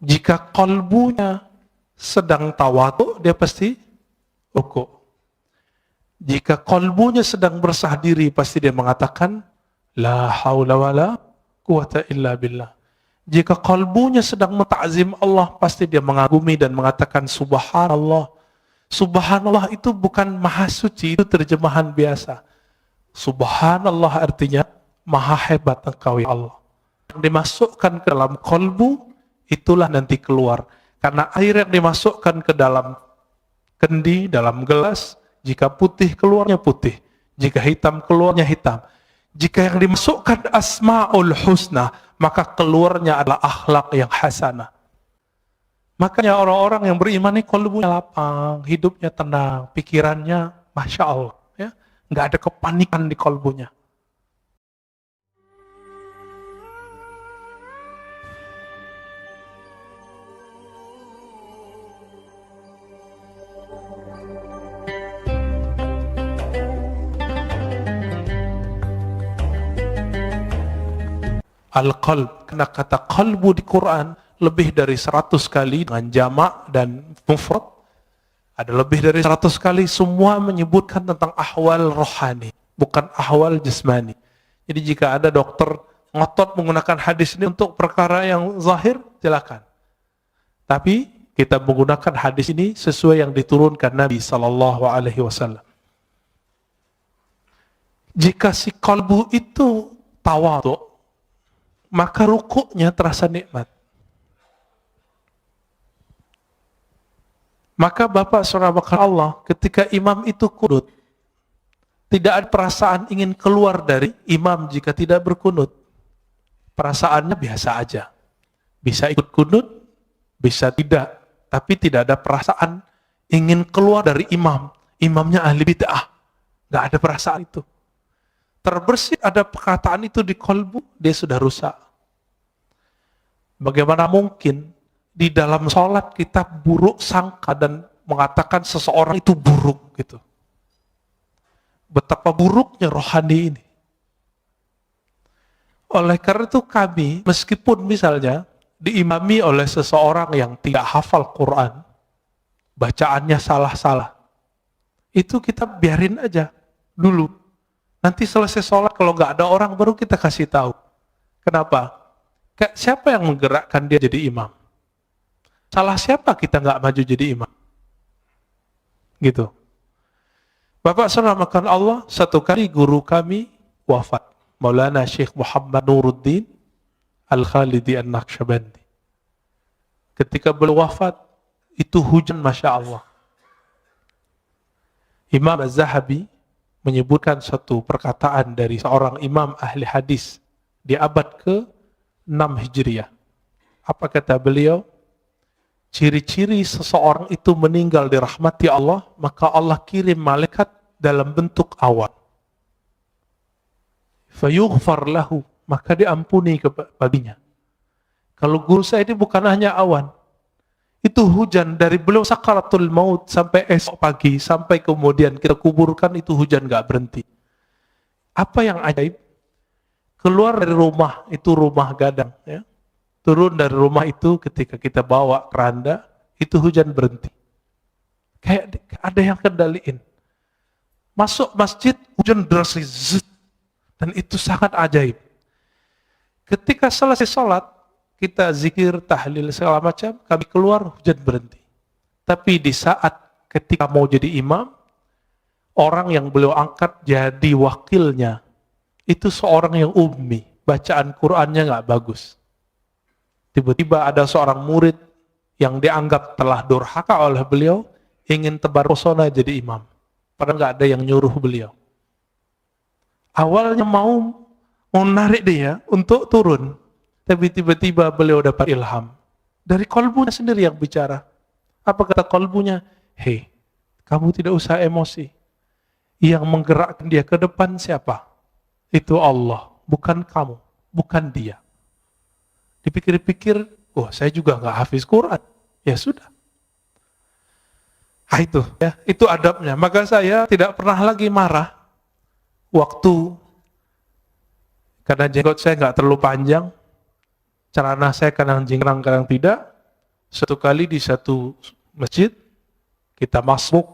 Jika kalbunya sedang tawadhu, dia pasti rukuk. Jika kalbunya sedang bersah diri, pasti dia mengatakan la haula wala quwata illa billah. Jika kalbunya sedang menta'zim Allah, pasti dia mengagumi dan mengatakan subhanallah. Subhanallah itu bukan maha suci, itu terjemahan biasa. Subhanallah artinya maha hebat engkau ya Allah. Yang dimasukkan ke dalam kalbu, itulah nanti keluar. Karena air yang dimasukkan ke dalam kendi, dalam gelas, jika putih keluarnya putih, jika hitam keluarnya hitam. Jika yang dimasukkan asma'ul husna, maka keluarnya adalah akhlak yang hasanah. Makanya orang-orang yang beriman ini kalbunya lapang, hidupnya tenang, pikirannya Masya Allah. Ya. Nggak ada kepanikan di kalbunya. Al-qalb, karena kata qalbu di Quran lebih dari 100 kali dengan jamak dan mufrad, ada lebih dari 100 kali, semua menyebutkan tentang ahwal rohani, bukan ahwal jasmani. Jadi jika ada dokter ngotot menggunakan hadis ini untuk perkara yang zahir, silakan. Tapi kita menggunakan hadis ini sesuai yang diturunkan Nabi SAW. Jika si kalbu itu tawadhu, maka rukuknya terasa nikmat. Maka Bapak Saudara Allah, ketika imam itu kunut, tidak ada perasaan ingin keluar dari imam jika tidak berkunut. Perasaannya biasa aja. Bisa ikut kunut, bisa tidak. Tapi tidak ada perasaan ingin keluar dari imam. Imamnya ahli bid'ah. Nggak ada perasaan itu. Terbersih ada perkataan itu di kalbu, dia sudah rusak. Bagaimana mungkin di dalam sholat kita buruk sangka dan mengatakan seseorang itu buruk gitu. Betapa buruknya rohani ini. Oleh karena itu kami, meskipun misalnya diimami oleh seseorang yang tidak hafal Quran, bacaannya salah-salah, itu kita biarin aja dulu. Nanti selesai sholat, kalau nggak ada orang baru kita kasih tahu. Kenapa? Siapa yang menggerakkan dia jadi imam? Salah siapa kita nggak maju jadi imam? Gitu. Bapak saudara makan Allah, satu kali guru kami wafat. Maulana Syekh Muhammad Nuruddin Al-Khalidi An-Naqsyabandi. Ketika beliau wafat, itu hujan Masya Allah. Imam Az-Zahabi menyebutkan satu perkataan dari seorang imam ahli hadis di abad ke-6 Hijriah. Apa kata beliau? Ciri-ciri seseorang itu meninggal dirahmati Allah, maka Allah kirim malaikat dalam bentuk awan. Fayughfar lahu, maka diampuni baginya. Kalau guru saya ini bukan hanya awan, itu hujan dari beliau sakaratul maut sampai esok pagi, sampai kemudian kita kuburkan, itu hujan gak berhenti. Apa yang ajaib? Keluar dari rumah, itu rumah gadang, ya. Turun dari rumah itu ketika kita bawa keranda, itu hujan berhenti. Kayak ada yang kendaliin. Masuk masjid, hujan deras, dan itu sangat ajaib. Ketika selesai sholat, kita zikir, tahlil, segala macam, kami keluar, hujan berhenti. Tapi di saat ketika mau jadi imam, orang yang beliau angkat jadi wakilnya, itu seorang yang ummi, bacaan Qur'annya nggak bagus. Tiba-tiba ada seorang murid yang dianggap telah durhaka oleh beliau, ingin tebar pesona jadi imam. Padahal nggak ada yang nyuruh beliau. Awalnya mau narik dia untuk turun, tapi tiba-tiba beliau dapat ilham. Dari kalbunya sendiri yang bicara. Apa kata kalbunya? Hei, kamu tidak usah emosi. Yang menggerakkan dia ke depan siapa? Itu Allah, bukan kamu, bukan dia. Dipikir-pikir, saya juga nggak hafiz Quran. Ya sudah. Itu ya, itu adabnya. Maka saya tidak pernah lagi marah waktu karena jenggot saya nggak terlalu panjang, celana saya kadang jingkrang, kadang tidak. Satu kali di satu masjid, kita masuk,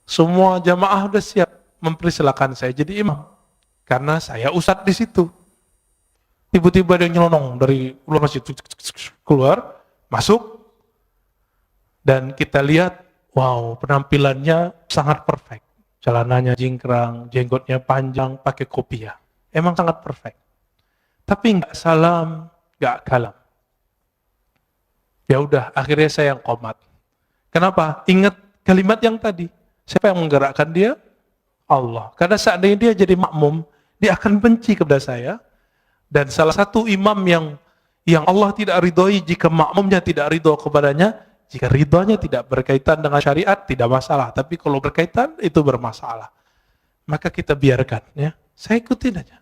semua jamaah udah siap mempersilakan saya jadi imam. Karena saya ustadz di situ. Tiba-tiba dia nyelonong dari luar masjid, keluar, masuk, dan kita lihat, wow, penampilannya sangat perfect. Celananya jingkrang, jenggotnya panjang, pakai kopiah. Emang sangat perfect. Tapi nggak salam, nggak kalam. Ya udah, akhirnya saya yang qomat. Kenapa? Ingat kalimat yang tadi. Siapa yang menggerakkan dia? Allah. Karena seandainya dia jadi makmum, dia akan benci kepada saya. Dan salah satu imam yang Allah tidak ridhoi jika makmumnya tidak ridho kepadanya, jika ridhonya tidak berkaitan dengan syariat, tidak masalah. Tapi kalau berkaitan, itu bermasalah. Maka kita biarkan. Ya. Saya ikutin aja.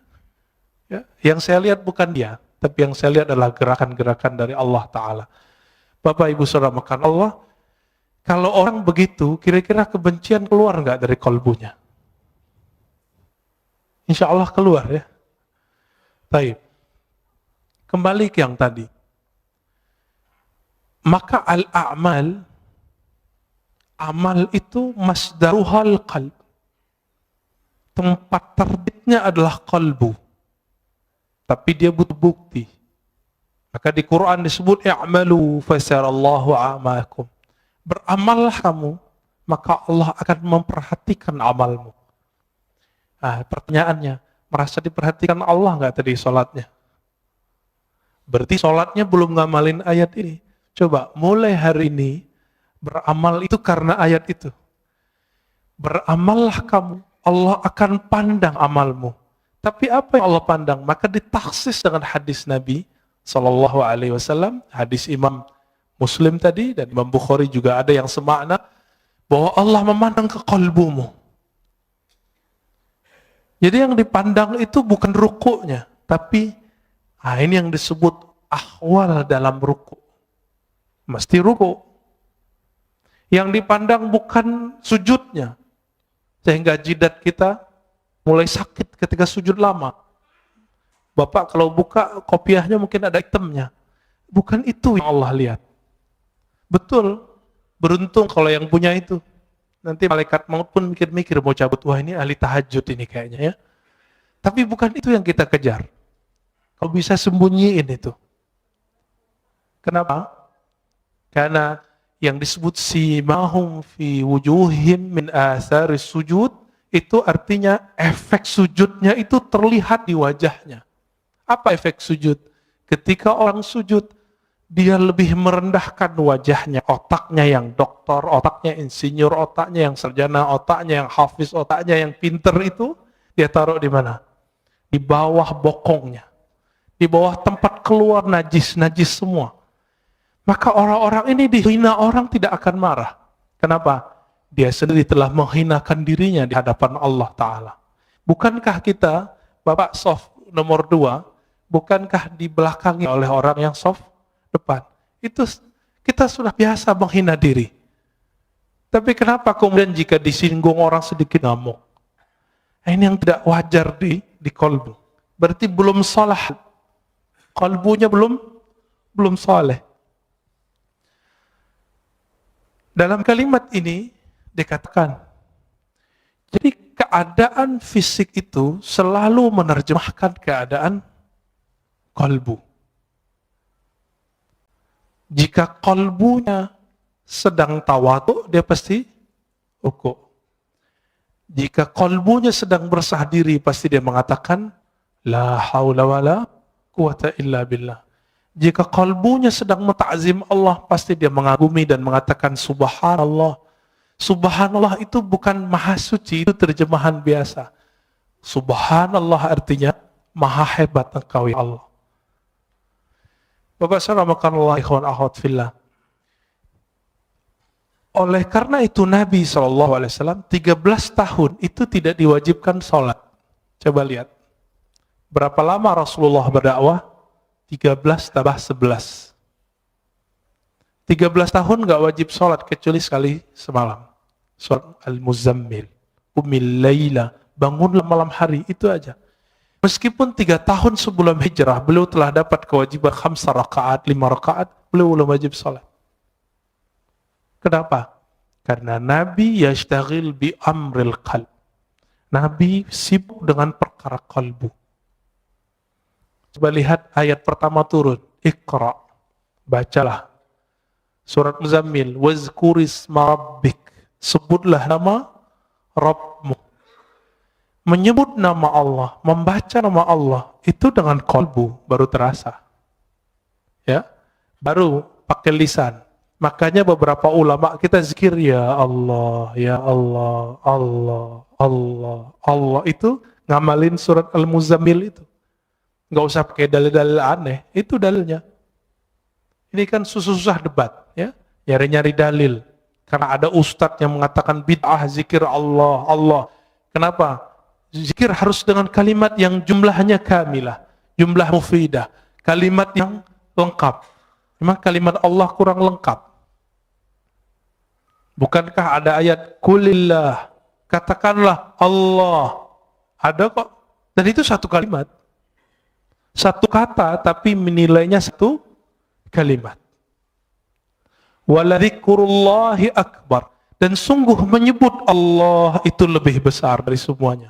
Ya. Yang saya lihat bukan dia, tapi yang saya lihat adalah gerakan-gerakan dari Allah Ta'ala. Bapak Ibu Saudara makan Allah, kalau orang begitu, kira-kira kebencian keluar nggak dari kalbunya? Insya Allah keluar ya. Baik. Kembali ke yang tadi. Maka al-a'mal, amal itu masdaruhal qalb. Tempat terbitnya adalah kalbu. Tapi dia butuh bukti. Maka di Quran disebut i'malu fasarallahu a'makum. Beramallah kamu, maka Allah akan memperhatikan amalmu. Nah, pertanyaannya, merasa diperhatikan Allah nggak tadi sholatnya? Berarti sholatnya belum ngamalin ayat ini. Coba, mulai hari ini, beramal itu karena ayat itu. Beramallah kamu, Allah akan pandang amalmu. Tapi apa yang Allah pandang? Maka ditaksis dengan hadis Nabi Sallallahu Alaihi Wasallam, hadis Imam Muslim tadi dan Imam Bukhari juga ada yang semakna bahwa Allah memandang ke kalbumu. Jadi yang dipandang itu bukan rukuknya, tapi ini yang disebut ahwal dalam rukuk. Mesti rukuk. Yang dipandang bukan sujudnya, sehingga jidat kita mulai sakit ketika sujud lama. Bapak kalau buka kopiahnya mungkin ada hitamnya. Bukan itu yang Allah lihat. Betul, beruntung kalau yang punya itu. Nanti malaikat maut pun mikir-mikir mau cabut, wah ini ahli tahajud ini kayaknya ya. Tapi bukan itu yang kita kejar. Kau bisa sembunyiin itu. Kenapa? Karena yang disebut simahum fi wujuhim min atharis sujud, itu artinya efek sujudnya itu terlihat di wajahnya. Apa efek sujud? Ketika orang sujud, dia lebih merendahkan wajahnya, otaknya yang doktor, otaknya insinyur, otaknya yang sarjana, otaknya yang hafiz, otaknya yang pinter itu, dia taruh di mana? Di bawah bokongnya. Di bawah tempat keluar najis semua. Maka orang-orang ini dihina orang tidak akan marah. Kenapa? Dia sendiri telah menghinakan dirinya di hadapan Allah Ta'ala. Bukankah kita, Bapak soft nomor 2, bukankah dibelakangi oleh orang yang soft depan? Itu kita sudah biasa menghina diri. Tapi kenapa kemudian jika disinggung orang sedikit ngamuk? Ini yang tidak wajar di kolbu. Berarti belum salah. Kolbunya belum saleh. Dalam kalimat ini dikatakan, jadi keadaan fisik itu selalu menerjemahkan keadaan kolbu. Jika kolbunya sedang tawadhu, dia pasti rukuk. Jika kolbunya sedang bersah diri, pasti dia mengatakan, la haula wala quwata illa billah. Jika kolbunya sedang menta'zim Allah, pasti dia mengagumi dan mengatakan subhanallah. Subhanallah itu bukan maha suci, itu terjemahan biasa. Subhanallah artinya maha hebat engkau ya Allah. Bapak saudara makanullah ikhwan akhwat fillah. Oleh karena itu Nabi SAW 13 tahun itu tidak diwajibkan sholat. Coba lihat. Berapa lama Rasulullah berdakwah? 13 tambah 11. 13 tahun gak wajib sholat kecuali sekali semalam. Surat Al-Muzammil. Umil Layla. Bangunlah malam hari. Itu aja. Meskipun 3 tahun sebelum hijrah, beliau telah dapat kewajiban 5 rakaat, 5 rakaat, beliau belum wajib salat. Kenapa? Karena Nabi yashtagil bi amril qalb. Nabi sibuk dengan perkara kalbu. Coba lihat ayat pertama turun. Iqra. Bacalah. Surat Muzammil. Wazkurisma rabbik. Sebutlah nama Rabbmu. Menyebut nama Allah, membaca nama Allah, itu dengan kalbu baru terasa. Ya, baru pakai lisan. Makanya beberapa ulama kita zikir ya Allah, ya Allah, Allah, Allah, Allah, itu ngamalin surat Al-Muzammil itu. Nggak usah pakai dalil-dalil aneh, itu dalilnya. Ini kan susah-susah debat, ya, nyari-nyari dalil. Karena ada ustadz yang mengatakan bid'ah zikir Allah, Allah. Kenapa? Zikir harus dengan kalimat yang jumlahnya kamilah, jumlah mufidah, kalimat yang lengkap. Memang kalimat Allah kurang lengkap. Bukankah ada ayat kulillah, katakanlah Allah. Ada kok. Dan itu satu kalimat. Satu kata tapi menilainya satu kalimat. Waladzikurullahi akbar. Dan sungguh menyebut Allah itu lebih besar dari semuanya.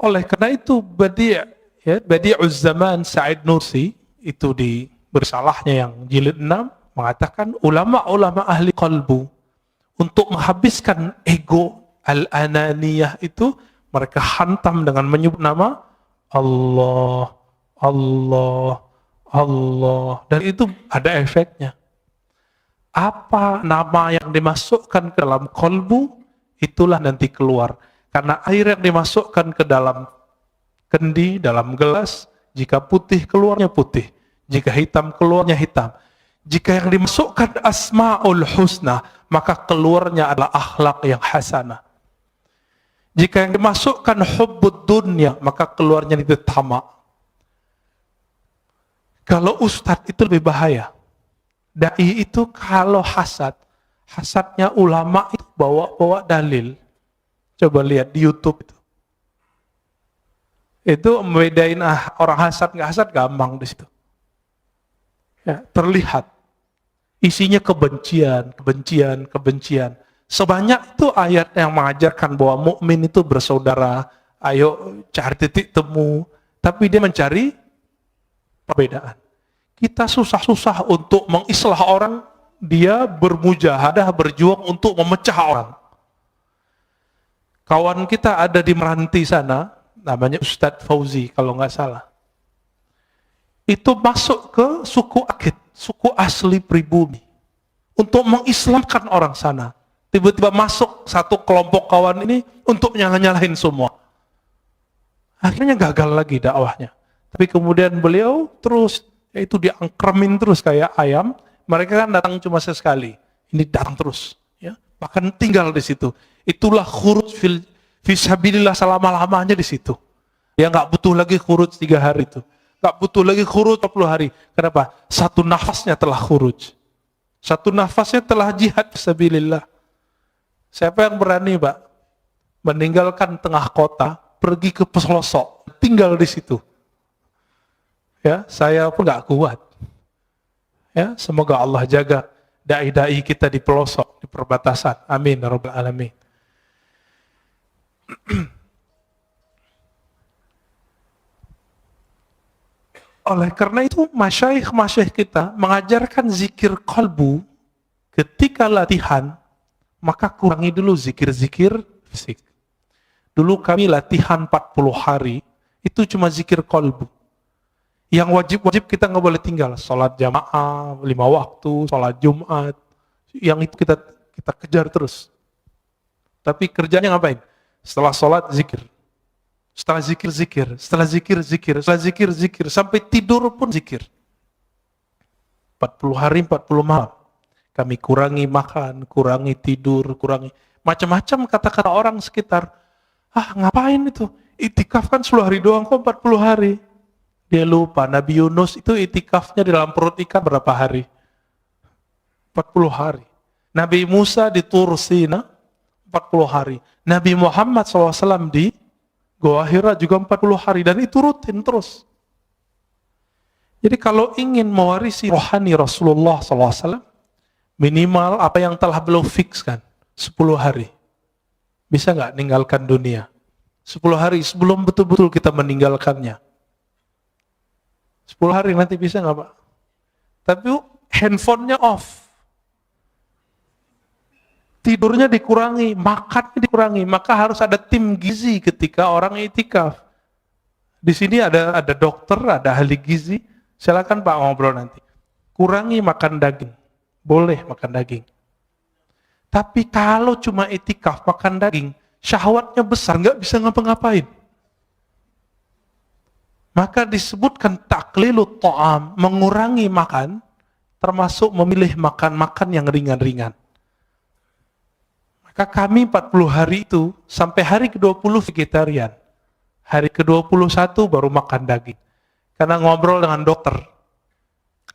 Oleh karena itu Badi'uz Zaman Sa'id Nursi itu di bersalahnya yang jilid 6 mengatakan ulama-ulama ahli qalbu untuk menghabiskan ego al-ananiyah itu mereka hantam dengan menyebut nama Allah, Allah, Allah, dan itu ada efeknya. Apa nama yang dimasukkan ke dalam qalbu itulah nanti keluar. Karena air yang dimasukkan ke dalam kendi, dalam gelas, jika putih keluarnya putih, jika hitam keluarnya hitam. Jika yang dimasukkan asma'ul husna, maka keluarnya adalah akhlak yang hasanah. Jika yang dimasukkan hubbud dunya, maka keluarnya itu tamak. Kalau ustadz itu lebih bahaya. Dai itu kalau hasadnya ulama itu bawa dalil. Coba lihat di YouTube itu. Itu membedain orang hasad nggak hasad gampang di situ. Ya, terlihat isinya kebencian, kebencian, kebencian. Sebanyak itu ayat yang mengajarkan bahwa mukmin itu bersaudara. Ayo cari titik temu. Tapi dia mencari perbedaan. Kita susah-susah untuk mengislah orang, dia bermujahadah, berjuang untuk memecah orang. Kawan kita ada di Meranti sana, namanya Ustadz Fauzi kalau nggak salah. Itu masuk ke suku Akit, suku asli pribumi, untuk mengislamkan orang sana. Tiba-tiba masuk satu kelompok kawan ini untuk nyalahin semua. Akhirnya gagal lagi dakwahnya. Tapi kemudian beliau terus, yaitu diangkremin terus kayak ayam. Mereka kan datang cuma sekali, ini datang terus, ya. Bahkan tinggal di situ. Itulah khuruj fisabilillah selama-lamanya di situ. Ya nggak butuh lagi khuruj 3 hari itu. Nggak butuh lagi khuruj 40 hari. Kenapa? Satu nafasnya telah khuruj. Satu nafasnya telah jihad fisabilillah. Siapa yang berani, Pak? Meninggalkan tengah kota, pergi ke pelosok, tinggal di situ. Ya, saya pun nggak kuat. Ya, semoga Allah jaga dai-dai kita di pelosok, di perbatasan. Amin ya rabbal alamin. Oleh karena itu masyayikh kita mengajarkan zikir qalbu ketika latihan, maka kurangi dulu zikir-zikir fisik. Dulu kami latihan 40 hari, itu cuma zikir qalbu. Yang wajib-wajib kita nggak boleh tinggal. Sholat jamaah, 5 waktu, sholat Jumat. Yang itu kita kejar terus. Tapi kerjanya ngapain? Setelah sholat, zikir. Setelah zikir, zikir. Setelah zikir, zikir. Setelah zikir, zikir. Sampai tidur pun zikir. 40 hari, 40 malam. Kami kurangi makan, kurangi tidur, kurangi macam-macam kata-kata orang sekitar. Ngapain itu? Itikaf kan 10 hari doang kok 40 hari. Dia lupa, Nabi Yunus itu itikafnya di dalam perut ikan berapa hari? 40 hari. Nabi Musa di Tur Sina 40 hari. Nabi Muhammad SAW di Goa Hira juga 40 hari, dan itu rutin terus. Jadi kalau ingin mewarisi rohani Rasulullah SAW, minimal apa yang telah beliau fikskan, 10 hari. Bisa nggak ninggalkan dunia? 10 hari sebelum betul-betul kita meninggalkannya. 10 hari nanti bisa nggak Pak? Tapi handphonenya off. Tidurnya dikurangi, makannya dikurangi, maka harus ada tim gizi ketika orang itikaf. Di sini ada dokter, ada ahli gizi. Silakan Pak ngobrol nanti. Kurangi makan daging, boleh makan daging. Tapi kalau cuma itikaf makan daging, syahwatnya besar, nggak bisa ngapa-ngapain. Maka disebutkan taklilut ta'am, mengurangi makan, termasuk memilih makan-makan yang ringan-ringan. Maka kami 40 hari itu, sampai hari ke-20 vegetarian. Hari ke-21 baru makan daging. Karena ngobrol dengan dokter.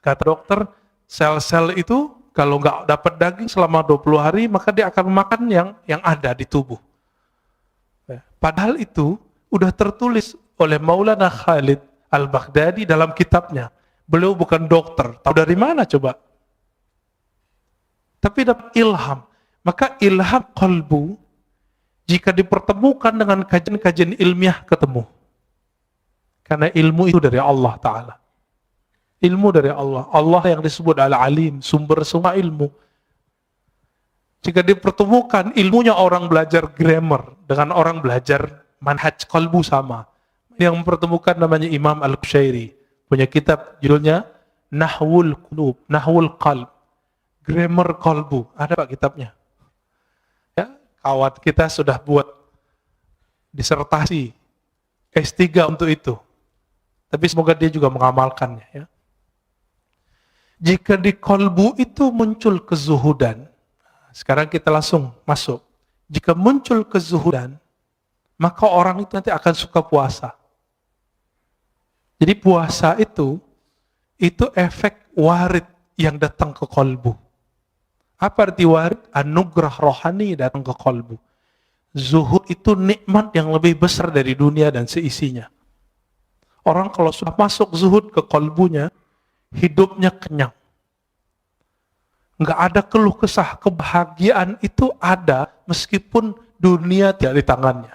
Kata dokter, sel-sel itu kalau nggak dapat daging selama 20 hari, maka dia akan makan yang ada di tubuh. Padahal itu udah tertulis oleh Maulana Khalid Al-Baghdadi dalam kitabnya. Beliau bukan dokter. Tahu dari mana coba? Tapi dapat ilham. Maka ilham qalbu, jika dipertemukan dengan kajian-kajian ilmiah, ketemu. Karena ilmu itu dari Allah Ta'ala. Ilmu dari Allah. Allah yang disebut Al-Alim, sumber semua ilmu. Jika dipertemukan ilmunya orang belajar grammar dengan orang belajar manhaj qalbu sama. Yang mempertemukan namanya Imam Al-Qushairi. Punya kitab judulnya Nahwul Qulub, Nahwul Qalb. Grammar qalbu. Ada Pak kitabnya? Kawan kita sudah buat disertasi S3 untuk itu. Tapi semoga dia juga mengamalkannya. Ya. Jika di kolbu itu muncul kezuhudan, sekarang kita langsung masuk. Jika muncul kezuhudan, maka orang itu nanti akan suka puasa. Jadi puasa itu efek warid yang datang ke kolbu. Apa arti warid? Anugerah rohani datang ke kolbu. Zuhud itu nikmat yang lebih besar dari dunia dan seisinya. Orang kalau sudah masuk zuhud ke kolbunya, hidupnya kenyang. Nggak ada keluh kesah, kebahagiaan itu ada meskipun dunia tidak di tangannya.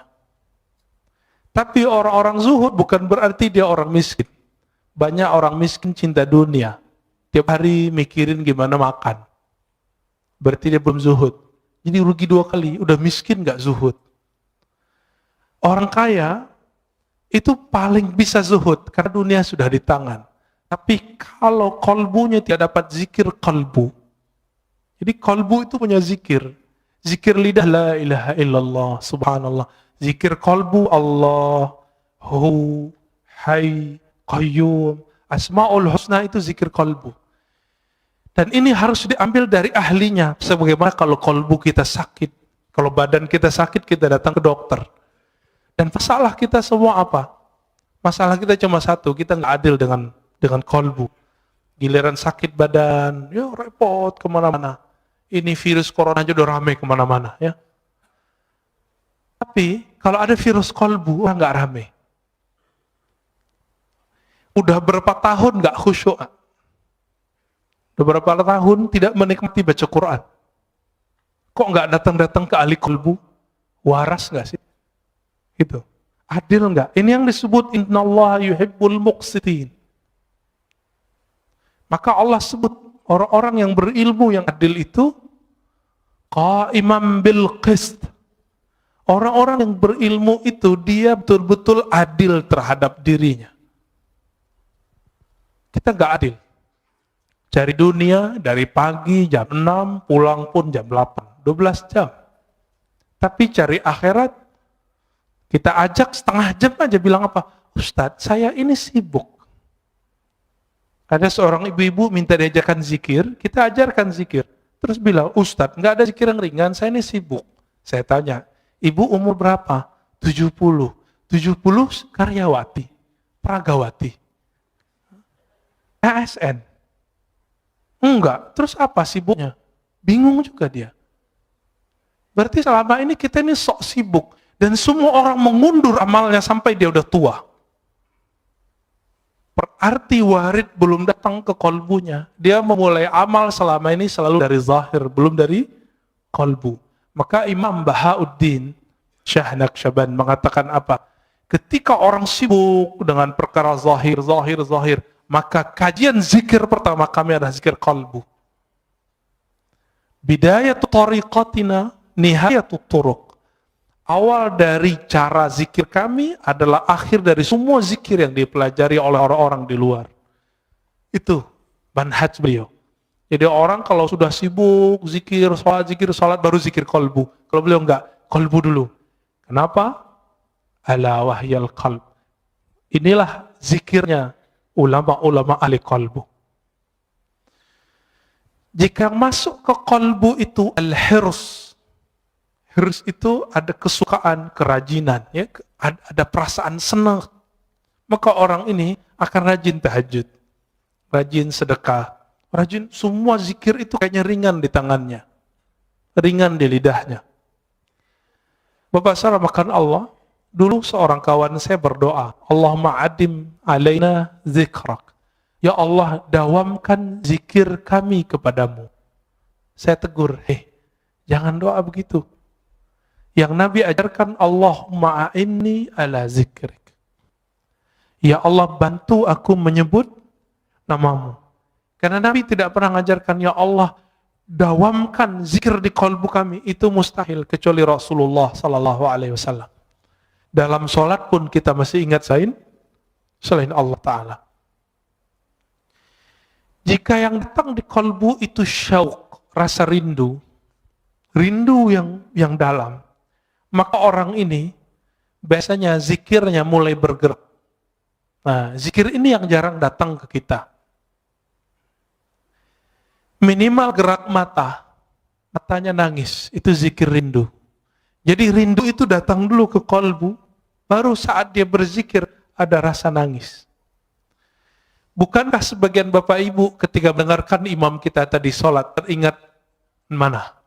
Tapi orang-orang zuhud bukan berarti dia orang miskin. Banyak orang miskin cinta dunia. Tiap hari mikirin gimana makan. Berarti dia belum zuhud. Jadi rugi 2 kali, udah miskin gak zuhud. Orang kaya itu paling bisa zuhud, karena dunia sudah di tangan. Tapi kalau kolbunya tidak dapat zikir kolbu, jadi kolbu itu punya zikir. Zikir lidah, la ilaha illallah, subhanallah. Zikir kolbu, Allah, hu, hay, qayyum. Asma'ul husna itu zikir kolbu. Dan ini harus diambil dari ahlinya. Sebagaimana kalau kolbu kita sakit, kalau badan kita sakit, kita datang ke dokter. Dan masalah kita semua apa? Masalah kita cuma satu, kita nggak adil dengan kolbu. Giliran sakit badan, ya repot kemana-mana. Ini virus corona aja udah rame kemana-mana. Ya. Tapi kalau ada virus kolbu, orang nggak rame. Udah berapa tahun nggak khusyuk? Beberapa tahun tidak menikmati baca Quran. Kok nggak datang-datang ke ahli kolbu? Waras nggak sih? Gitu. Adil nggak? Ini yang disebut innallaha yuhibbul muqsitin. Maka Allah sebut orang-orang yang berilmu yang adil itu qaiman bil qist. Orang-orang yang berilmu itu dia betul-betul adil terhadap dirinya. Kita nggak adil. Cari dunia dari pagi jam 6, pulang pun jam 8, 12 jam. Tapi cari akhirat, kita ajak setengah jam aja bilang apa? Ustadz, saya ini sibuk. Ada seorang ibu-ibu minta diajarkan zikir, kita ajarkan zikir. Terus bilang, Ustadz, nggak ada zikir yang ringan, saya ini sibuk. Saya tanya, ibu umur berapa? 70. 70 karyawati, pragawati. ASN. Enggak, terus apa sibuknya? Bingung juga dia. Berarti selama ini kita ini sok sibuk. Dan semua orang mengundur amalnya sampai dia udah tua. Berarti warid belum datang ke kolbunya. Dia memulai amal selama ini selalu dari zahir, belum dari kolbu. Maka Imam Bahauddin Syah Naqsyaband mengatakan apa? Ketika orang sibuk dengan perkara zahir, maka kajian zikir pertama kami adalah zikir kolbu. Bidayatu tariqatina, nihayatu turuq. Awal dari cara zikir kami adalah akhir dari semua zikir yang dipelajari oleh orang-orang di luar. Itu manhaj beliau. Jadi orang kalau sudah sibuk zikir, salat baru zikir kolbu. Kalau beliau enggak, kolbu dulu. Kenapa? Ala wahyal qalb. Inilah zikirnya ulama-ulama ahli kolbu. Jika masuk ke kolbu itu al-hirs. Hirs itu ada kesukaan, kerajinan, ya, ada perasaan senang. Maka orang ini akan rajin tahajud, rajin sedekah, rajin semua zikir itu kayaknya ringan di tangannya, ringan di lidahnya. Bapak saya makan Allah, dulu seorang kawan saya berdoa, Allahumma adim alaina zikrak. Ya Allah, dawamkan zikir kami kepadamu. Saya tegur, jangan doa begitu. Yang Nabi ajarkan, Allahumma a'inni ala zikrik. Ya Allah, bantu aku menyebut namamu. Karena Nabi tidak pernah mengajarkan, ya Allah, dawamkan zikir di kalbu kami. Itu mustahil, kecuali Rasulullah SAW. Dalam sholat pun kita masih ingat selain Allah Ta'ala. Jika yang datang di kalbu itu syauq, rasa rindu yang dalam, maka orang ini biasanya zikirnya mulai bergerak. Nah, zikir ini yang jarang datang ke kita. Minimal gerak matanya nangis, itu zikir rindu. Jadi rindu itu datang dulu ke kolbu, baru saat dia berzikir ada rasa nangis. Bukankah sebagian Bapak Ibu ketika mendengarkan imam kita tadi sholat, teringat mana?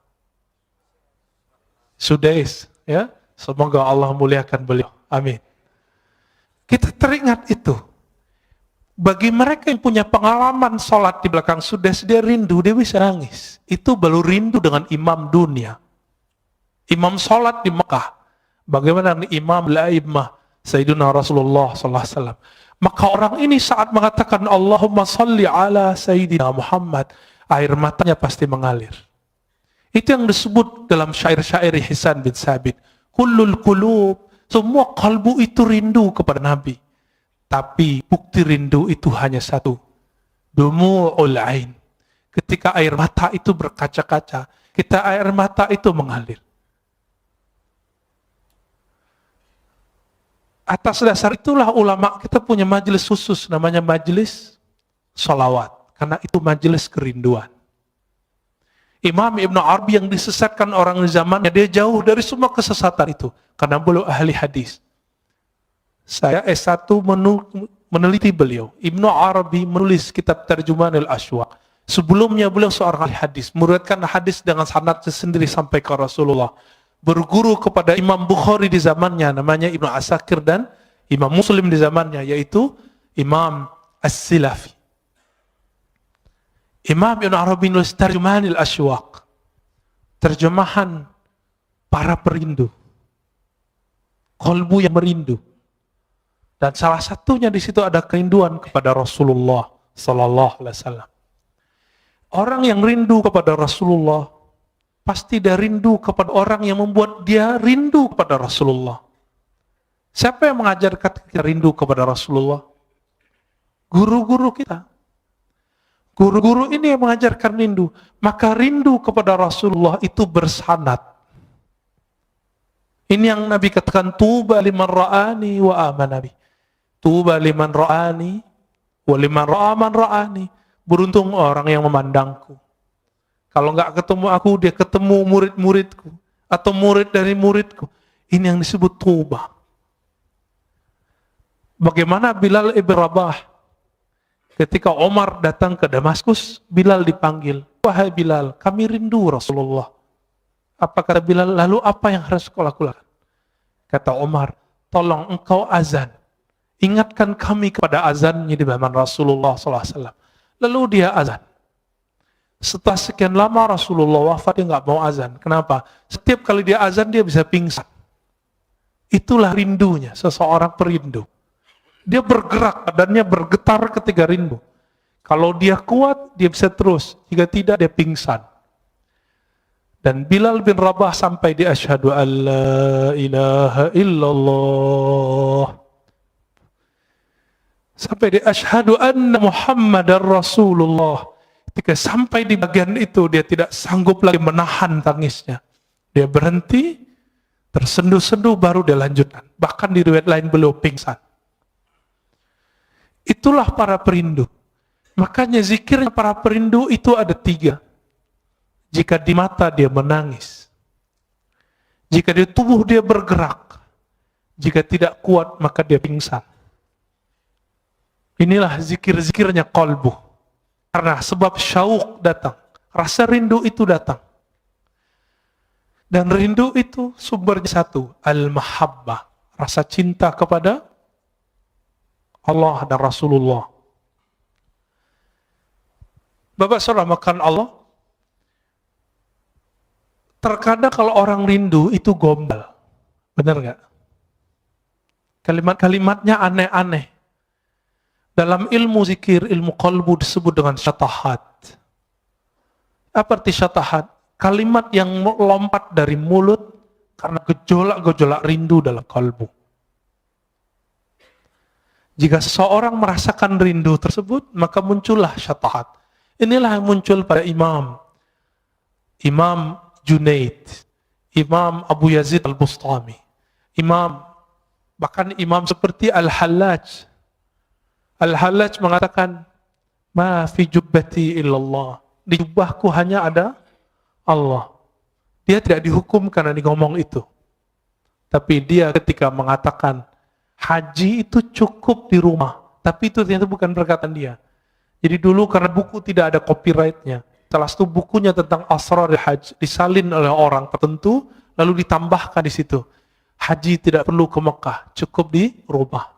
Sudais. Ya, semoga Allah muliakan beliau. Amin. Kita teringat itu. Bagi mereka yang punya pengalaman sholat di belakang Sudais, dia rindu, dia bisa nangis. Itu baru rindu dengan imam dunia. Imam sholat di Mekah. Bagaimana imam al-a'immah Sayyidina Rasulullah SAW. Maka orang ini saat mengatakan Allahumma salli ala Sayyidina Muhammad, air matanya pasti mengalir. Itu yang disebut dalam syair-syair Hisan bin Sabit. Kullul qulub, semua kalbu itu rindu kepada Nabi. Tapi bukti rindu itu hanya satu. Dumu'ul ain. Ketika air mata itu berkaca-kaca, air mata itu mengalir. Atas dasar itulah ulama kita punya majelis khusus, namanya majelis sholawat. Karena itu majelis kerinduan. Imam Ibn Arabi yang disesatkan orang di zamannya, dia jauh dari semua kesesatan itu. Karena beliau ahli hadis. Saya S1 meneliti beliau. Ibn Arabi menulis kitab Tarjumanul Ashwaq. Sebelumnya beliau seorang ahli hadis. Meriwayatkan hadis dengan sanadnya sendiri sampai ke Rasulullah. Berguru kepada Imam Bukhari di zamannya, namanya Ibn Asakir, dan Imam Muslim di zamannya, yaitu Imam As-Silafi. Imam Ibn Arabi nulis Tarjumanul Ashwaq, terjemahan para perindu, kolbu yang merindu, dan salah satunya di situ ada kerinduan kepada Rasulullah Sallallahu Alaihi Wasallam. Orang yang rindu kepada Rasulullah pasti dia rindu kepada orang yang membuat dia rindu kepada Rasulullah. Siapa yang mengajarkan kita rindu kepada Rasulullah? Guru-guru kita. Guru-guru ini yang mengajarkan rindu. Maka rindu kepada Rasulullah itu bersanad. Ini yang Nabi katakan, tuba liman ra'ani wa amanabi. Tuba liman ra'ani wa liman ra'aman ra'ani. Beruntung orang yang memandangku. Kalau nggak ketemu aku, dia ketemu murid-muridku. Atau murid dari muridku. Ini yang disebut tuba. Bagaimana Bilal ibn Rabah? Ketika Omar datang ke Damaskus, Bilal dipanggil. Wahai Bilal, kami rindu Rasulullah. Apa kata Bilal? Lalu apa yang harus kau lakukan? Kata Umar, tolong engkau azan. Ingatkan kami kepada azannya di zaman Rasulullah SAW. Lalu dia azan. Setelah sekian lama Rasulullah wafat, dia nggak mau azan. Kenapa? Setiap kali dia azan, dia bisa pingsan. Itulah rindunya, seseorang perindu. Dia bergerak, badannya bergetar ketika rindu. Kalau dia kuat, dia bisa terus. Jika tidak, dia pingsan. Dan Bilal bin Rabah sampai di asyhadu an la ilaha illallah. Sampai di asyhadu anna Muhammadar Rasulullah. Ketika sampai di bagian itu, dia tidak sanggup lagi menahan tangisnya. Dia berhenti, tersenduh-senduh, baru dia lanjutkan. Bahkan di riwayat lain beliau pingsan. Itulah para perindu. Makanya zikirnya para perindu itu ada 3. Jika di mata dia menangis, jika di tubuh dia bergerak, jika tidak kuat maka dia pingsan. Inilah zikir-zikirnya qalbu. Karena sebab syauq datang, rasa rindu itu datang. Dan rindu itu sumbernya satu, al-mahabbah, rasa cinta kepada Allah dan Rasulullah. Bapak saudara makan Allah, terkadang kalau orang rindu itu gombal. Benar nggak? Kalimat-kalimatnya aneh-aneh. Dalam ilmu zikir, ilmu qalbu disebut dengan syatahat. Apa arti syatahat? Kalimat yang lompat dari mulut karena gejolak-gejolak rindu dalam kalbu. Jika seseorang merasakan rindu tersebut, maka muncullah syatahat. Inilah yang muncul pada Imam Junaid, Imam Abu Yazid Al-Bustami, bahkan imam seperti Al-Hallaj. Al-Hallaj mengatakan, ma fi jubbati illallah. Di jubahku hanya ada Allah. Dia tidak dihukum karena dia ngomong itu. Tapi dia ketika mengatakan, haji itu cukup di rumah. Tapi itu ternyata bukan perkataan dia. Jadi dulu karena buku tidak ada copyright-nya, salah satu bukunya tentang asrar haji disalin oleh orang tertentu, lalu ditambahkan di situ, haji tidak perlu ke Mekah, cukup di rumah.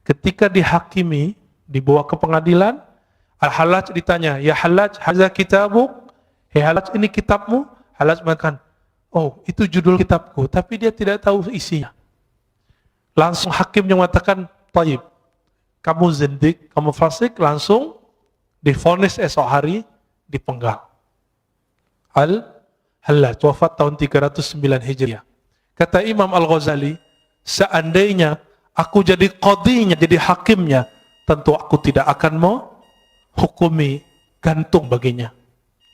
Ketika dihakimi, dibawa ke pengadilan, Al-Hallaj ditanya, ya Hallaj, hadza kitabuk? Hei Hallaj, ini kitabmu? Hallaj mengatakan, oh itu judul kitabku, tapi dia tidak tahu isinya. Langsung hakimnya mengatakan, taib, kamu zindik, kamu fasik, langsung divonis esok hari, dipenggal. Al-Hallaj, wafat tahun 309 Hijriah. Kata Imam Al-Ghazali, seandainya aku jadi qadhinya, jadi hakimnya, tentu aku tidak akan mau hukumi gantung baginya.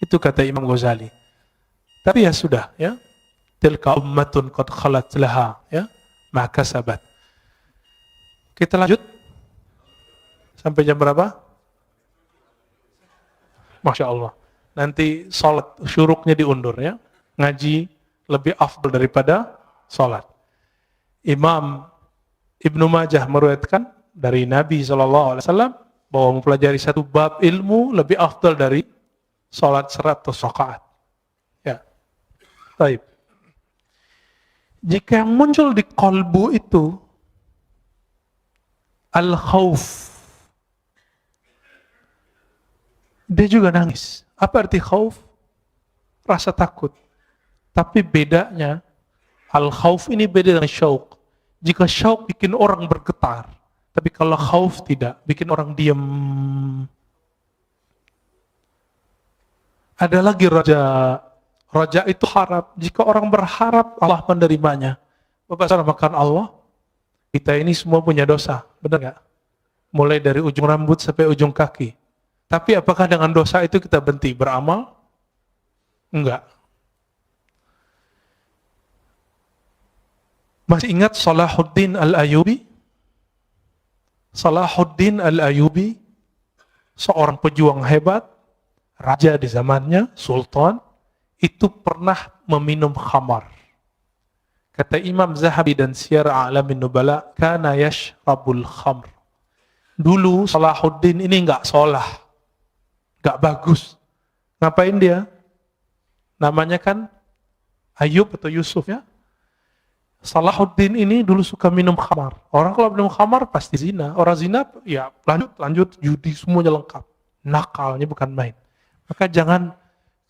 Itu kata Imam Ghazali. Tapi ya sudah, ya. Tilka ummatun qad khalat laha, ya, ma kasabat. Kita lanjut. Sampai jam berapa? Masya Allah. Nanti sholat syuruknya diundur, ya. Ngaji lebih afdal daripada sholat. Imam Ibnu Majah meriwayatkan dari Nabi SAW bahwa mempelajari satu bab ilmu lebih afdal dari sholat 100 rakaat. Ya. Baik. Jika yang muncul di qalbu itu al-khauf, dia juga nangis. Apa arti khauf? Rasa takut. Tapi bedanya, al-khauf ini beda dengan syauq. Jika syauq bikin orang bergetar, tapi kalau khauf tidak, bikin orang diam. Ada lagi raja. Raja itu harap. Jika orang berharap, Allah menerimanya. Bapak saudara makan Allah, kita ini semua punya dosa. Benar nggak? Mulai dari ujung rambut sampai ujung kaki. Tapi apakah dengan dosa itu kita berhenti beramal? Enggak. Masih ingat Salahuddin Al-Ayyubi? Salahuddin Al-Ayyubi, seorang pejuang hebat, raja di zamannya, sultan, itu pernah meminum khamar. Kata Imam Zahabi dan Siyar A'lamin Nubala, kana yashrabul khamr. Dulu Salahuddin ini enggak sholah, enggak bagus. Ngapain dia? Namanya kan Ayub atau Yusuf, ya. Salahuddin ini dulu suka minum khamar. Orang kalau minum khamar pasti zina. Orang zina ya lanjut judi semuanya lengkap. Nakalnya bukan main. Maka jangan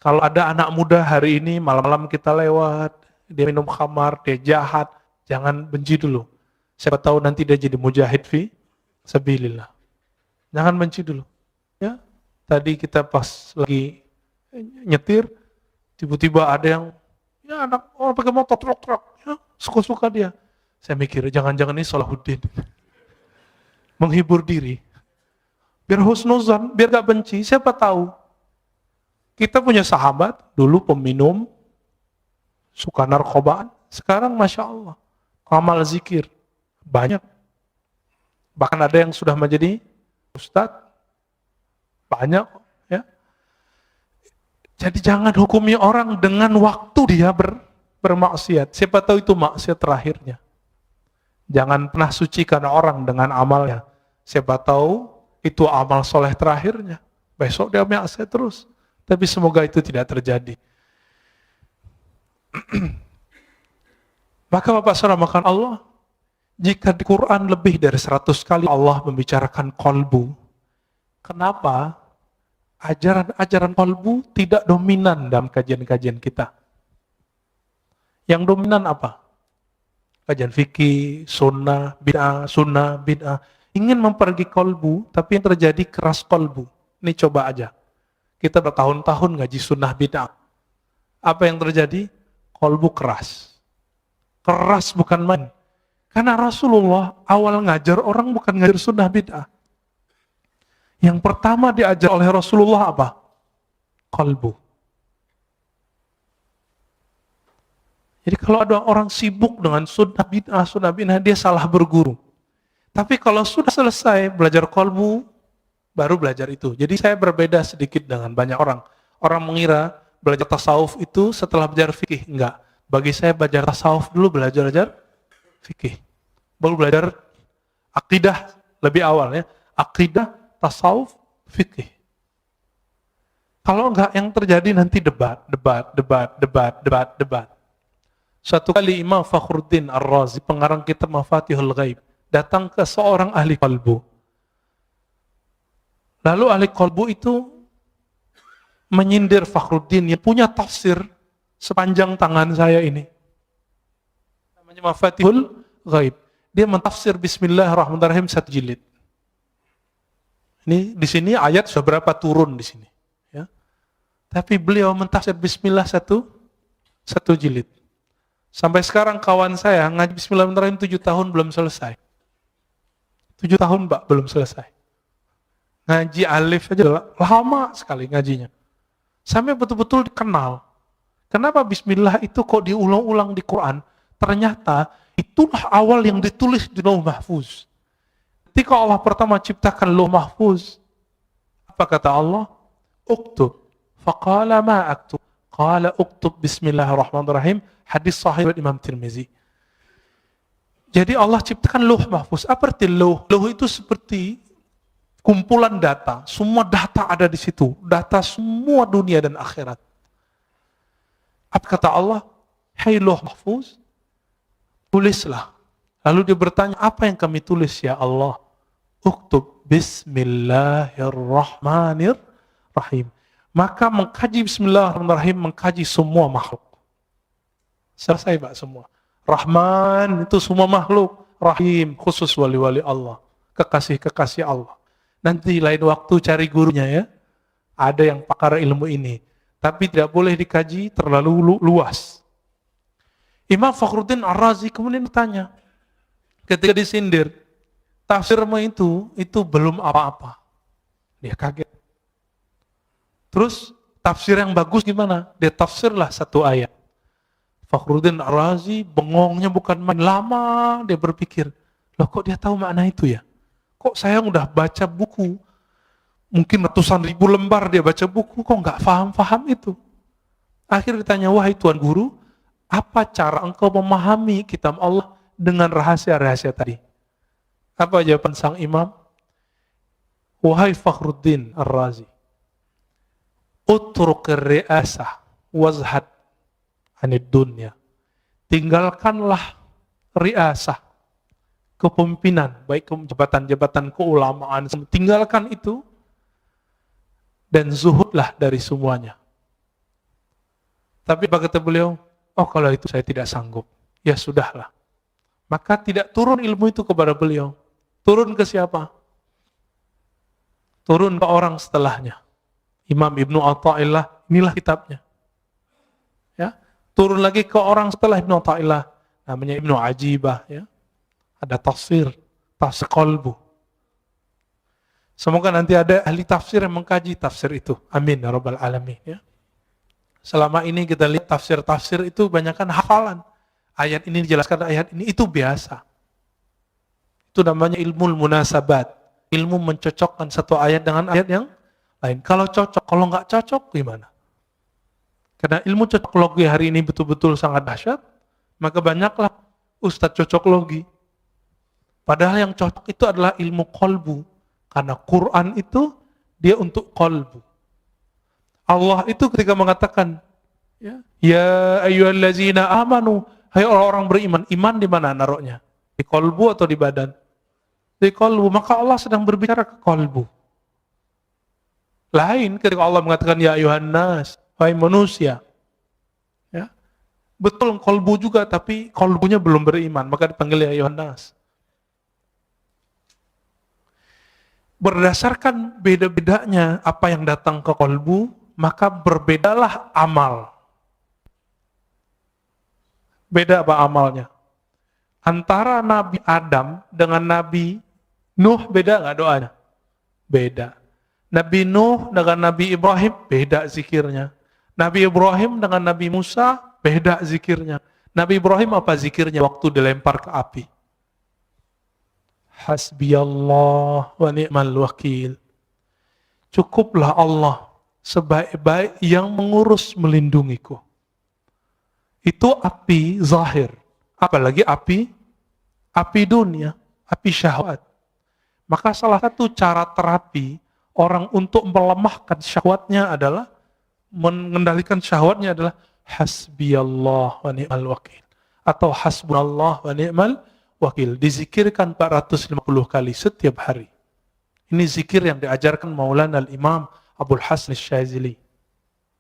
kalau ada anak muda hari ini malam-malam kita lewat, dia minum khamar, dia jahat, jangan benci dulu. Siapa tahu nanti dia jadi mujahid fi sabilillah. Jangan benci dulu. Ya, tadi kita pas lagi nyetir, tiba-tiba ada yang ya anak orang pakai motor truk-truk, ya, suka-suka dia. Saya mikir jangan-jangan ini Salahuddin. Menghibur diri. Biar husnuzan, biar gak benci, siapa tahu. Kita punya sahabat, dulu peminum, suka narkobaan, sekarang Masya Allah, amal zikir, banyak. Bahkan ada yang sudah menjadi ustadz, banyak. Ya. Jadi jangan hukumi orang dengan waktu dia bermaksiat. Siapa tahu itu maksiat terakhirnya. Jangan pernah sucikan orang dengan amalnya. Siapa tahu itu amal soleh terakhirnya. Besok dia maksiat terus. Tapi semoga itu tidak terjadi. Maka Bapak Saudara makan Allah, jika di Quran lebih dari 100 kali Allah membicarakan kolbu, kenapa ajaran-ajaran kolbu tidak dominan dalam kajian-kajian kita? Yang dominan apa? Kajian fikih, sunnah, bid'ah. Ingin mempergi kolbu, tapi yang terjadi keras kolbu. Ini coba aja. Kita bertahun-tahun ngaji sunnah bid'ah. Apa yang terjadi? Kolbu keras. Keras bukan main. Karena Rasulullah awal ngajar orang bukan ngajar sunnah bid'ah. Yang pertama diajar oleh Rasulullah apa? Kolbu. Jadi kalau ada orang sibuk dengan sunnah bid'ah, dia salah berguru. Tapi kalau sudah selesai belajar kolbu, baru belajar itu. Jadi saya berbeda sedikit dengan banyak orang. Orang mengira belajar tasawuf itu setelah belajar fikih. Enggak. Bagi saya belajar tasawuf dulu, belajar fikih. Baru belajar akidah lebih awal ya. Akidah, tasawuf, fikih. Kalau enggak yang terjadi nanti debat. Suatu kali Imam Fakhruddin Ar-Razi, pengarang kitab Mafatihul Ghaib, datang ke seorang ahli qalbu. Lalu ahli qalbu itu menyindir Fakhruddin yang punya tafsir sepanjang tangan saya ini. Namanya Mafatihul Ghaib. Dia mentafsir Bismillahirrahmanirrahim 1 jilid. Ini di sini ayat sudah berapa turun di sini, ya. Tapi beliau mentafsir Bismillah 1 jilid. Sampai sekarang kawan saya ngaji Bismillahirrahmanirrahim 7 tahun belum selesai. 7 tahun Pak belum selesai. Ngaji alif aja lama sekali ngajinya. Sampai betul-betul dikenal. Kenapa Bismillah itu kok diulang-ulang di Quran? Ternyata itulah awal yang ditulis di Lauh Mahfuz. Ketika Allah pertama ciptakan Lauh Mahfuz, apa kata Allah? Uktub. Faqala ma aktub. Qala uktub Bismillahirrahmanirrahim. Hadis sahih dari Imam Tirmizi. Jadi Allah ciptakan Lauh Mahfuz. Apa arti lauh? Lauh itu seperti kumpulan data, semua data ada di situ, data semua dunia dan akhirat. Apa kata Allah? Hai Lauh Mahfuz, tulislah. Lalu dia bertanya, apa yang kami tulis ya Allah? Uktub Bismillahirrahmanirrahim. Maka mengkaji Bismillahirrahmanirrahim, mengkaji semua makhluk. Selesai Pak semua. Rahman itu semua makhluk, Rahim khusus wali-wali Allah, kekasih-kekasih Allah. Nanti lain waktu cari gurunya ya. Ada yang pakar ilmu ini. Tapi tidak boleh dikaji terlalu luas. Imam Fakhruddin Ar-Razi kemudian bertanya, ketika disindir, tafsirmu itu belum apa-apa. Dia kaget. Terus tafsir yang bagus gimana? Dia tafsirlah 1 ayat. Fakhruddin Ar-Razi bengongnya bukan main, lama dia berpikir, loh kok dia tahu makna itu ya? Kok saya udah baca buku, mungkin ratusan ribu lembar dia baca buku, kok nggak paham itu? Akhirnya ditanya, wahai Tuan Guru, apa cara engkau memahami kitab Allah dengan rahasia-rahasia tadi? Apa jawaban sang imam? Wahai Fakhruddin Ar-Razi, utruk ri'asah wazhad anid dunya. Tinggalkanlah riasah, kepemimpinan, baik jabatan-jabatan keulamaan, tinggalkan itu dan zuhudlah dari semuanya. Tapi kata beliau, oh kalau itu saya tidak sanggup, ya sudahlah. Maka tidak turun ilmu itu kepada beliau. Turun ke siapa? Turun ke orang setelahnya. Imam Ibnu Athaillah, inilah kitabnya. Ya, turun lagi ke orang setelah Ibnu Athaillah, namanya Ibnu Ajibah, ya. Ada tafsir qalbu. Semoga nanti ada ahli tafsir yang mengkaji tafsir itu. Amin ya rabbal alamin, ya. Selama ini kita lihat tafsir-tafsir itu banyakkan hafalan. Ayat ini dijelaskan ayat ini, itu biasa. Itu namanya ilmu munasabat. Ilmu mencocokkan satu ayat dengan ayat yang lain. Kalau cocok, kalau nggak cocok gimana? Karena ilmu cocoklogi hari ini betul-betul sangat dahsyat, maka banyaklah ustadz cocoklogi. Padahal yang cocok itu adalah ilmu qalbu. Karena Quran itu dia untuk qalbu. Allah itu ketika mengatakan, ya ayyuhallazina amanu, hai orang-orang beriman, iman di mana naruhnya? Di qalbu atau di badan? Di qalbu, maka Allah sedang berbicara ke qalbu. Lain ketika Allah mengatakan ya ayuhan nas, hai manusia. Ya. Betul qalbu juga, tapi qalbunya belum beriman, maka dipanggil ya ayuhan nas. Berdasarkan beda-bedanya apa yang datang ke qalbu, maka berbedalah amal. Beda apa amalnya? Antara Nabi Adam dengan Nabi Nuh beda nggak doanya? Beda. Nabi Nuh dengan Nabi Ibrahim beda zikirnya. Nabi Ibrahim dengan Nabi Musa beda zikirnya. Nabi Ibrahim apa zikirnya waktu dilempar ke api? Hasbiyallah wa ni'mal wakil. Cukuplah Allah sebaik-baik yang mengurus melindungiku. Itu api zahir. Apalagi api dunia, api syahwat. Maka salah satu cara terapi orang untuk melemahkan syahwatnya adalah, mengendalikan syahwatnya adalah hasbiyallah wa ni'mal wakil. Atau hasbunallah wa ni'mal wakil. Dizikirkan 450 kali setiap hari. Ini zikir yang diajarkan Maulana al-Imam Abdul Hasan Syazili.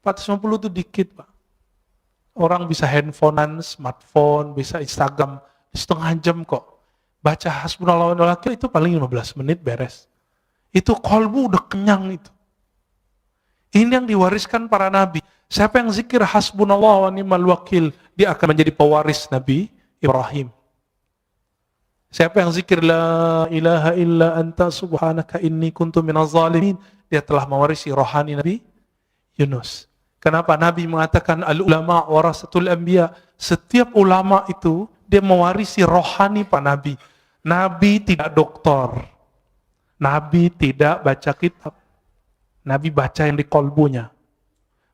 450 itu dikit, Pak. Orang bisa handphonean, smartphone, bisa Instagram setengah jam kok. Baca hasbunallah wa ni'mal wakil itu paling 15 menit beres. Itu qalbu udah kenyang itu. Ini yang diwariskan para nabi. Siapa yang zikir hasbunallah wa ni'mal wakil, dia akan menjadi pewaris Nabi Ibrahim. Siapa yang zikir la ilaha illa anta subhanaka inni kuntu minaz zalimin, dia telah mewarisi rohani Nabi Yunus. Kenapa Nabi mengatakan al-ulama warasatul anbiya? Setiap ulama itu dia mewarisi rohani Pak Nabi. Nabi tidak doktor. Nabi tidak baca kitab. Nabi baca yang di kolbunya.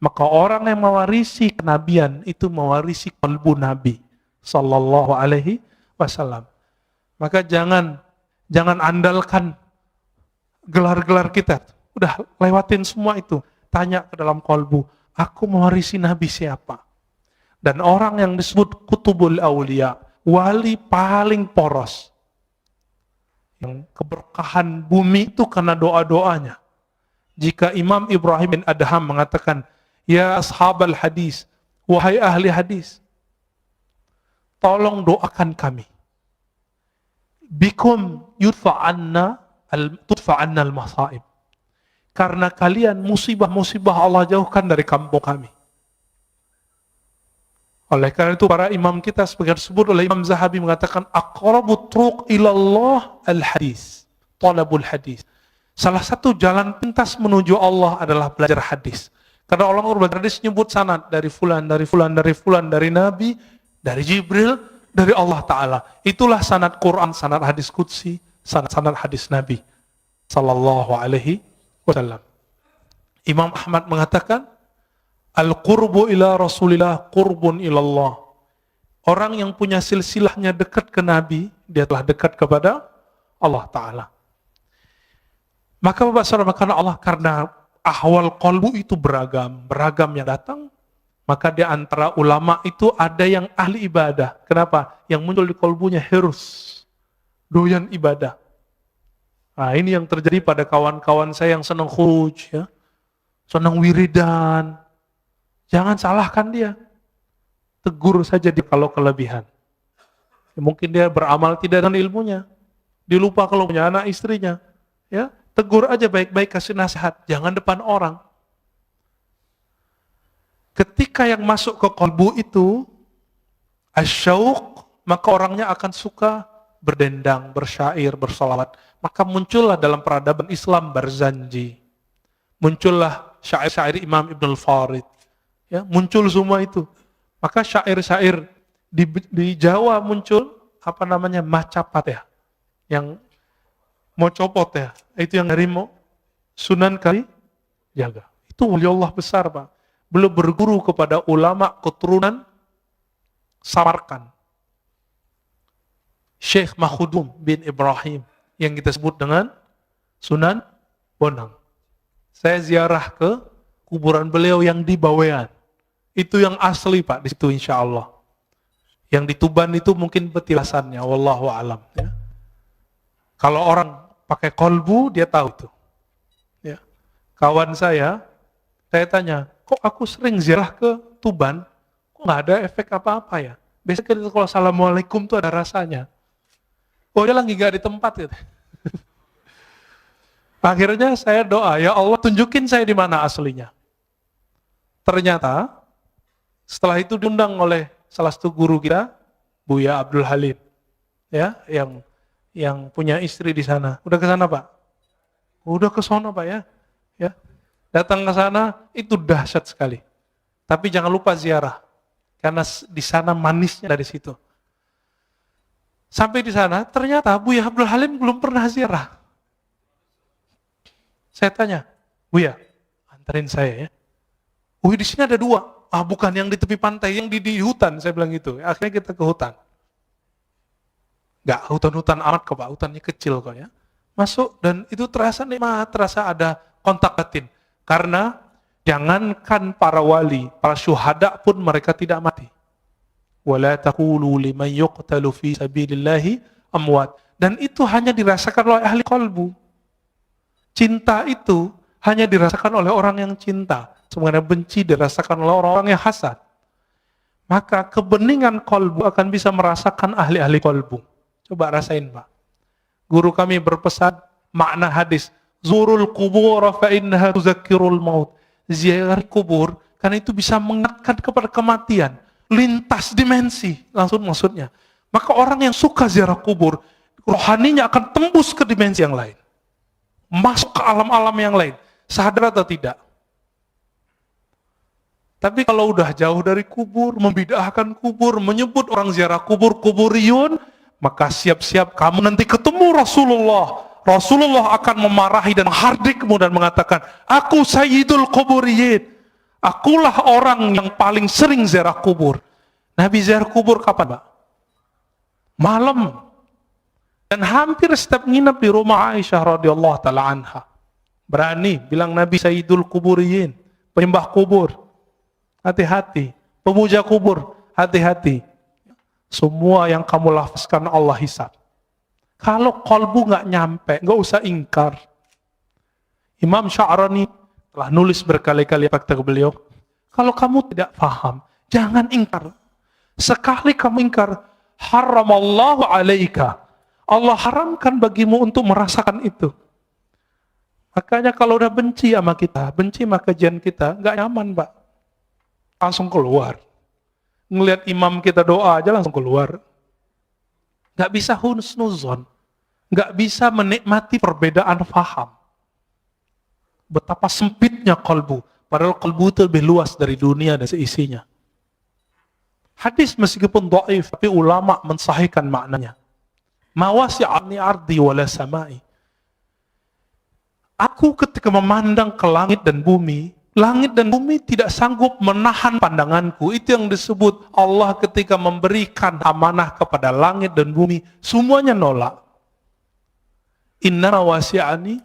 Maka orang yang mewarisi kenabian itu mewarisi kolbu Nabi sallallahu alaihi wasallam. Maka jangan andalkan gelar-gelar kita. Udah lewatin semua itu. Tanya ke dalam kolbu, aku mewarisi Nabi siapa? Dan orang yang disebut kutubul awliya, wali paling poros, yang keberkahan bumi itu karena doa-doanya. Jika Imam Ibrahim bin Adham mengatakan, ya ashabal hadis, wahai ahli hadis, tolong doakan kami. Bikum tudfa'anna al-masaib. Karena kalian musibah-musibah Allah jauhkan dari kampung kami. Oleh karena itu para imam kita sebagai disebut oleh Imam Zahabi mengatakan aqrabut turuq ilallah al-hadis, talabul hadis. Salah satu jalan pintas menuju Allah adalah belajar hadis. Karena Allah belajar hadis nyebut sanad dari fulan, dari fulan, dari fulan, dari Nabi, dari Jibril, dari Allah Ta'ala. Itulah sanad Quran, sanad hadis qudsi, sanad hadis Nabi sallallahu alaihi wasallam. Imam Ahmad mengatakan al-qurbu ila Rasulillah qurbun ilallah. Orang yang punya silsilahnya dekat ke Nabi, dia telah dekat kepada Allah Ta'ala. Maka Bapak Saudara, karena Allah, karena ahwal qalbu itu beragam yang datang, Maka di antara ulama itu ada yang ahli ibadah. Kenapa? Yang muncul di kolbunya hirus, doyan ibadah. Nah, ini yang terjadi pada kawan-kawan saya yang senang khuruj, ya, senang wiridan. Jangan salahkan dia. Tegur saja dia kalau kelebihan. Ya, mungkin dia beramal tidak dengan ilmunya. Dia lupa kalau punya anak istrinya. Ya, tegur aja baik-baik, kasih nasihat. Jangan depan orang. Ketika yang masuk ke kolbu itu asyauq, maka orangnya akan suka berdendang, bersyair, bersolawat. Maka muncullah dalam peradaban Islam Barzanji. Muncullah syair-syair Imam Ibn al-Farid. Ya, muncul semua itu. Maka syair-syair di Jawa muncul apa namanya macapat ya, yang mau copot ya, itu yang dari Sunan Kalijaga. Itu waliullah besar, Pak. Belum berguru kepada ulama keturunan Samarkand. Syekh Mahudum bin Ibrahim yang kita sebut dengan Sunan Bonang. Saya ziarah ke kuburan beliau yang di Bawean. Itu yang asli, Pak, di situ insya Allah. Yang di Tuban itu mungkin petilasannya, wallahu alam. Ya. Kalau orang pakai kolbu, dia tahu itu. Ya. Kawan saya tanya, kok aku sering ziarah ke Tuban, kok nggak ada efek apa-apa ya? Biasanya kita kalau assalamualaikum tuh ada rasanya. Oh, dia lagi nggak di tempat gitu. Akhirnya saya doa, ya Allah tunjukin saya di mana aslinya. Ternyata setelah itu diundang oleh salah satu guru kita, Buya Abdul Halim, ya, yang punya istri di sana. Udah ke sana, Pak? Udah ke sana, Pak, ya. Ya. Datang ke sana itu dahsyat sekali. Tapi jangan lupa ziarah, karena di sana manisnya dari situ. Sampai di sana, ternyata Buya Abdul Halim belum pernah ziarah. Saya tanya, Buya, anterin saya ya. Di sini ada 2. Bukan yang di tepi pantai, yang di hutan, saya bilang gitu. Akhirnya kita ke hutan. Enggak, hutan-hutan amat kok, Pak. Hutannya kecil kok ya. Masuk dan itu terasa nikmat, terasa ada kontak batin. Karena jangankan para wali, para syuhada pun mereka tidak mati. Wala taqulu liman yuqtalu fi sabilillahi amwat. Dan itu hanya dirasakan oleh ahli qalbu. Cinta itu hanya dirasakan oleh orang yang cinta. Sebenarnya benci dirasakan oleh orang-orang yang hasad. Maka kebeningan kolbu akan bisa merasakan ahli-ahli kolbu. Coba rasain, Pak. Guru kami berpesan makna hadis, Zurul kubur fa innaha tuzakkirul maut. Ziarah kubur, karena itu bisa mengingatkan kepada kematian. Lintas dimensi, langsung maksudnya. Maka orang yang suka ziarah kubur, rohaninya akan tembus ke dimensi yang lain. Masuk ke alam-alam yang lain. Sadar atau tidak? Tapi kalau udah jauh dari kubur, membid'ahkan kubur, menyebut orang ziarah kubur, kuburiyun, maka siap-siap kamu nanti ketemu Rasulullah. Rasulullah akan memarahi dan menghardikmu dan mengatakan, aku sayyidul kuburiyin. Akulah orang yang paling sering ziarah kubur. Nabi ziarah kubur kapan, Pak? Malam. Dan hampir setiap nginep di rumah Aisyah radhiyallahu ta'ala anha. Berani bilang Nabi sayyidul kuburiyin, penyembah kubur. Hati-hati, pemuja kubur, hati-hati. Semua yang kamu lafazkan Allah hisab. Kalau kolbu nggak nyampe, nggak usah ingkar. Imam Sya'rani telah nulis berkali-kali kata beliau, kalau kamu tidak paham, jangan ingkar. Sekali kamu ingkar, haramallahu alaika. Allah haramkan bagimu untuk merasakan itu. Makanya kalau udah benci sama kita, benci sama kajian kita, nggak nyaman, Pak. Langsung keluar. Ngelihat imam kita doa aja langsung keluar. Gak bisa husnuzon. Gak bisa menikmati perbedaan faham. Betapa sempitnya kolbu. Padahal kolbu itu lebih luas dari dunia dan seisinya. Hadis meskipun dhaif, tapi ulama mensahihkan maknanya. Mawasi'ani ardi wala samai. Aku ketika memandang ke langit dan bumi tidak sanggup menahan pandanganku. Itu yang disebut Allah ketika memberikan amanah kepada langit dan bumi, semuanya nolak. Inna wasi'ani,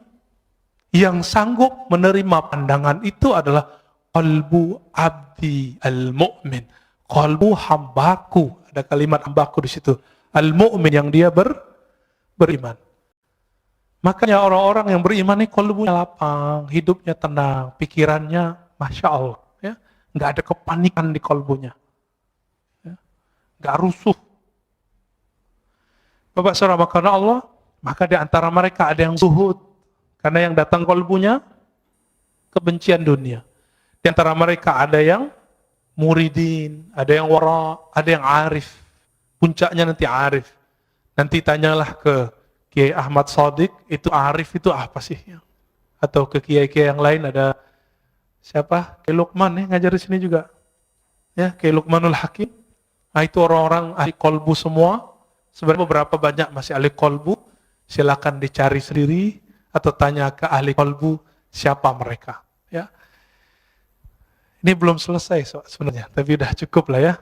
yang sanggup menerima pandangan itu adalah qalbu abdi al-mu'min. Qalbu hambaku. Ada kalimat hambaku di situ. Al-mu'min yang dia beriman. Makanya orang-orang yang beriman ini qalbunya lapang, hidupnya tenang, pikirannya Masya Allah. Ya. Nggak ada kepanikan di qalbunya. Ya. Nggak rusuh. Bapak saudara, karena Allah, maka di antara mereka ada yang zuhud. Karena yang datang qalbunya, kebencian dunia. Di antara mereka ada yang muridin, ada yang wara, ada yang arif. Puncaknya nanti arif. Nanti tanyalah ke Kiai Ahmad Shadiq, itu arif itu apa sih? Atau ke kiai-kiai yang lain, ada siapa? Kiai Luqman ya, ngajar di sini juga. Ya, Kiai Luqmanul Hakim. Nah, itu orang-orang ahli kolbu semua. Sebenarnya beberapa banyak masih ahli kolbu. Silakan dicari sendiri atau tanya ke ahli kolbu siapa mereka. Ya. Ini belum selesai sebenarnya, tapi udah cukup lah ya.